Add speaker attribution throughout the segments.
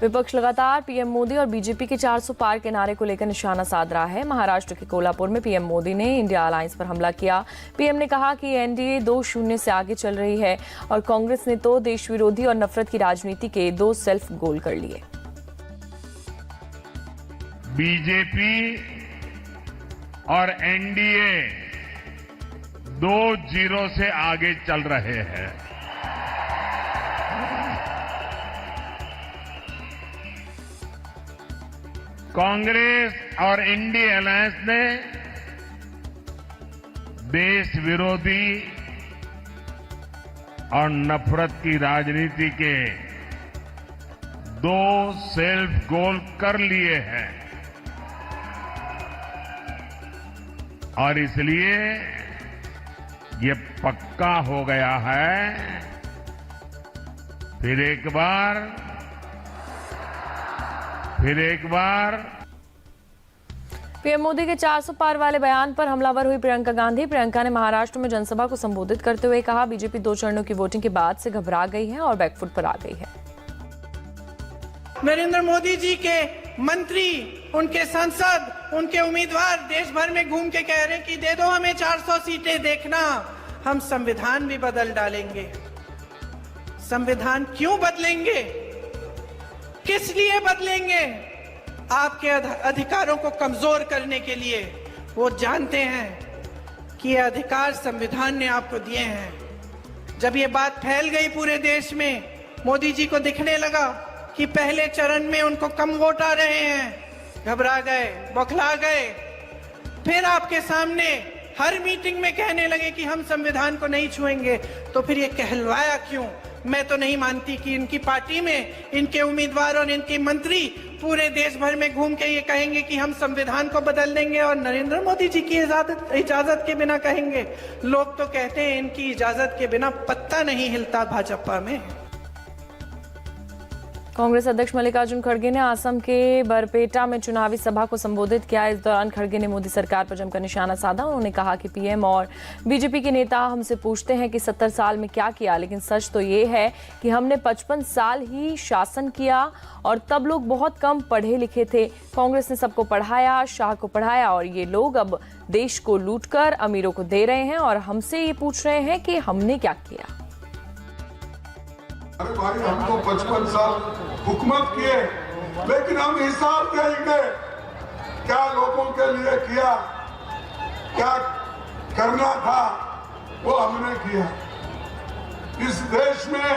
Speaker 1: विपक्ष लगातार पीएम मोदी और बीजेपी के 400 पार के नारे को लेकर निशाना साध रहा है। महाराष्ट्र के कोल्हापुर में पीएम मोदी ने इंडिया अलायंस पर हमला किया। पीएम ने कहा कि एनडीए 2-0 से आगे चल रही है और कांग्रेस ने तो देश विरोधी और नफरत की राजनीति के 2 सेल्फ गोल कर लिए।
Speaker 2: बीजेपी और एनडीए 2-0 से आगे चल रहे हैं। कांग्रेस और इंडिया अलायंस ने देश विरोधी और नफरत की राजनीति के 2 सेल्फ गोल कर लिए हैं और इसलिए ये पक्का हो गया है। फिर एक बार
Speaker 1: पीएम मोदी के 400 पार वाले बयान पर हमलावर हुई प्रियंका गांधी। प्रियंका ने महाराष्ट्र में जनसभा को संबोधित करते हुए कहा, बीजेपी 2 चरणों की वोटिंग के बाद से घबरा गई है और बैकफुट पर आ गई है।
Speaker 3: नरेंद्र मोदी जी के मंत्री, उनके सांसद, उनके उम्मीदवार देश भर में घूम के कह रहे हैं कि दे दो हमें 400 सीटें, देखना हम संविधान भी बदल डालेंगे। संविधान क्यों बदलेंगे? किस लिए बदलेंगे? आपके अधिकारों को कमजोर करने के लिए। वो जानते हैं कि ये अधिकार संविधान ने आपको दिए हैं। जब ये बात फैल गई पूरे देश में, मोदी जी को दिखने लगा कि पहले चरण में उनको कम वोट आ रहे हैं, घबरा गए, बौखला गए। फिर आपके सामने हर मीटिंग में कहने लगे कि हम संविधान को नहीं छुएंगे। तो फिर ये कहलवाया क्यों? मैं तो नहीं मानती कि इनकी पार्टी में इनके उम्मीदवार और इनके मंत्री पूरे देश भर में घूम के ये कहेंगे कि हम संविधान को बदल देंगे और नरेंद्र मोदी जी की इजाजत के बिना कहेंगे। लोग तो कहते हैं इनकी इजाजत के बिना पत्ता नहीं हिलता भाजपा में।
Speaker 1: कांग्रेस अध्यक्ष मल्लिकार्जुन खड़गे ने असम के बरपेटा में चुनावी सभा को संबोधित किया। इस दौरान खड़गे ने मोदी सरकार पर जमकर निशाना साधा। उन्होंने कहा कि पीएम और बीजेपी के नेता हमसे पूछते हैं कि 70 साल में क्या किया, लेकिन सच तो ये है कि हमने 55 साल ही शासन किया और तब लोग बहुत कम पढ़े लिखे थे। कांग्रेस ने सबको पढ़ाया, शाह को पढ़ाया और ये लोग अब देश को लूटकर अमीरों को दे रहे हैं और हमसे ये पूछ रहे हैं कि हमने क्या किया।
Speaker 4: अरे भाई, हम तो 55 साल हुकूमत किए, लेकिन हम हिसाब देंगे क्या लोगों के लिए किया, क्या करना था वो हमने किया। इस देश में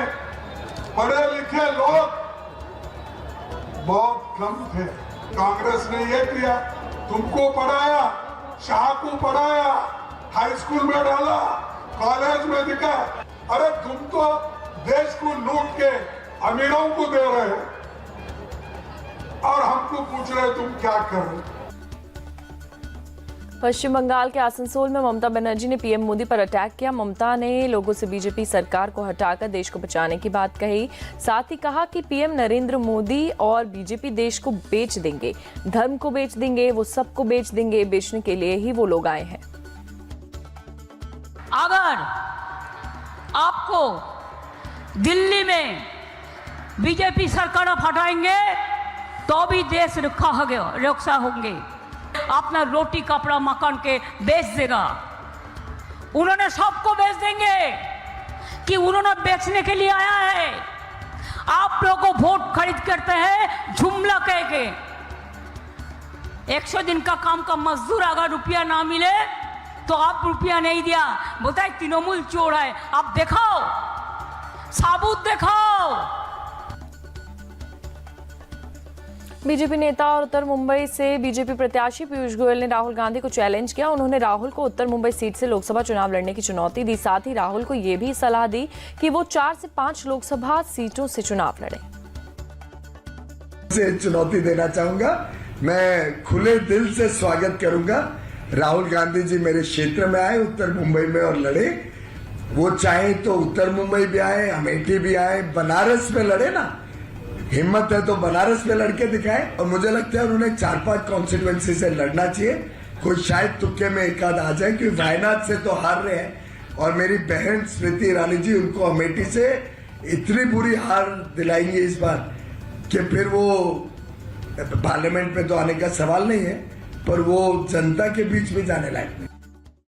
Speaker 4: पढ़े लिखे लोग बहुत कम थे। कांग्रेस ने ये किया, तुमको पढ़ाया, शाह को पढ़ाया, हाई स्कूल में डाला, कॉलेज में दिखा। अरे तुम तो देश को लूट के अमीरों को दे रहे हैं और हमको पूछ रहे तुम क्या कर रहे।
Speaker 1: पश्चिम बंगाल के आसनसोल में ममता बनर्जी ने पीएम मोदी पर अटैक किया। ममता ने लोगों से बीजेपी सरकार को हटाकर देश को बचाने की बात कही। साथ ही कहा कि पीएम नरेंद्र मोदी और बीजेपी देश को बेच देंगे, धर्म को बेच देंगे, वो सबको बेच देंगे। बेचने के लिए ही वो लोग आए हैं।
Speaker 5: अगर आपको दिल्ली में बीजेपी सरकार हटाएंगे तो भी देश रक्षा होंगे। अपना रोटी कपड़ा मकान के बेच देगा। उन्होंने सबको बेच देंगे कि उन्होंने बेचने के लिए आया है। आप लोगों को वोट खरीद करते हैं जुमला कह के। 100 दिन का काम का मजदूर अगर रुपया ना मिले तो आप रुपया नहीं दिया, बोलता है तृणमूल चोर है। आप दिखाओ, साबुत दिखाओ।
Speaker 1: बीजेपी नेता और उत्तर मुंबई से बीजेपी प्रत्याशी पीयूष गोयल ने राहुल गांधी को चैलेंज किया। उन्होंने राहुल को उत्तर मुंबई सीट से लोकसभा चुनाव लड़ने की चुनौती दी। साथ ही राहुल को यह भी सलाह दी कि वो 4 से 5 लोकसभा सीटों से चुनाव लड़े।
Speaker 6: चुनौती देना चाहूंगा, मैं खुले दिल से स्वागत करूंगा। राहुल गांधी जी मेरे क्षेत्र में आए, उत्तर मुंबई में, और लड़े। वो चाहे तो उत्तर मुंबई भी आए, अमेठी भी आए, बनारस में लड़े ना। हिम्मत है तो बनारस में लड़के दिखाए। और मुझे लगता है उन्हें 4-5 कॉन्स्टिट्यूएंसी से लड़ना चाहिए। कोई शायद तुक्के में एक आध आ जाए, क्योंकि वायनाड से तो हार रहे हैं और मेरी बहन स्मृति ईरानी जी उनको अमेठी से इतनी बुरी हार दिलाएंगी इस बार कि फिर वो पार्लियामेंट में तो आने का सवाल नहीं है, पर वो जनता के बीच में जाने लायक नहीं।